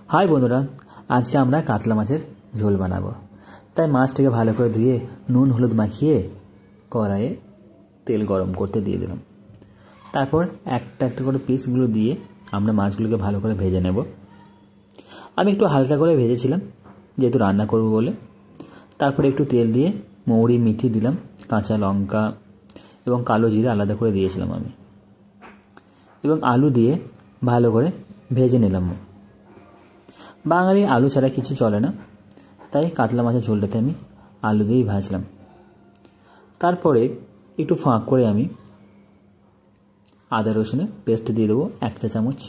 High বন্ধুরা, আজকে আমরা কাতলা মাছের ঝোল বানাবো। তাই মাছটাকে ভালো করে ধুয়ে নুন হলুদ মাখিয়ে কড়াইয়ে তেল গরম করতে দিয়ে দিলাম। তারপর একটা একটা করে পিসগুলো দিয়ে আমরা মাছগুলোকে ভালো করে ভেজে নেব। আমি একটু হালকা করে ভেজেছিলাম যেহেতু রান্না করব বলে। তারপরে একটু তেল দিয়ে মৌরি মেথি দিলাম, কাঁচা লঙ্কা এবং কালো জিরা আলাদা করে দিয়েছিলাম আমি, এবং আলু দিয়ে ভালো করে ভেজে নিলাম। বাঙালি আলু ছাড়া কিছু চলে না, তাই কাতলা মাছের ঝোলটাতে আমি আলু দিয়েই ভাজলাম। তারপরে একটু ফাঁক করে আমি আদা রসুনের পেস্ট দিয়ে দেবো 1 চা চামচ,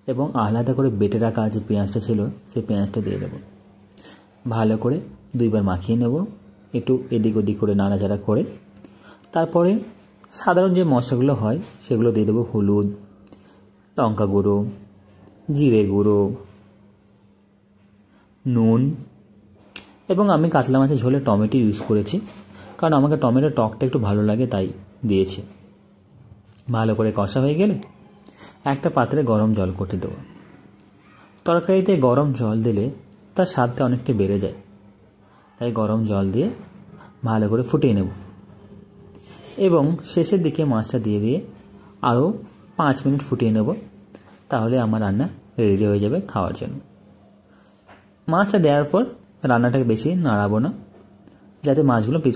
এবং আলাদা করে বেটে রাখা যে পেঁয়াজটা ছিল সেই পেঁয়াজটা দিয়ে দেবো। ভালো করে 2 বার মাখিয়ে নেব, একটু এদিক ওদিক করে নাড়াচাড়া করে। তারপরে সাধারণ যে মশলাগুলো হয় সেগুলো দিয়ে দেবো। হলুদ, লঙ্কা গুঁড়ো, জিরে গুঁড়ো, নুন, এবং আমি কাতলা মাছের ঝোলে টমেটো ইউজ করেছি, কারণ আমাকে টমেটোর টকটা একটু ভালো লাগে তাই দিয়েছি। ভালো করে কষা হয়ে গেলে একটা পাত্রে গরম জল করতে দেবো। তরকারিতে গরম জল দিলে তার স্বাদটা অনেকটা বেড়ে যায়, তাই গরম জল দিয়ে ভালো করে ফুটিয়ে নেব, এবং শেষের দিকে মাছটা দিয়ে দিয়ে আরও 5 মিনিট ফুটিয়ে নেব। তাহলে আমার রান্না রেডি হয়ে যাবে খাওয়ার জন্য। মাছটা দেওয়ার পর রান্নাটাকে বেশি নাড়াবো না, যাতে মাছগুলো পিছু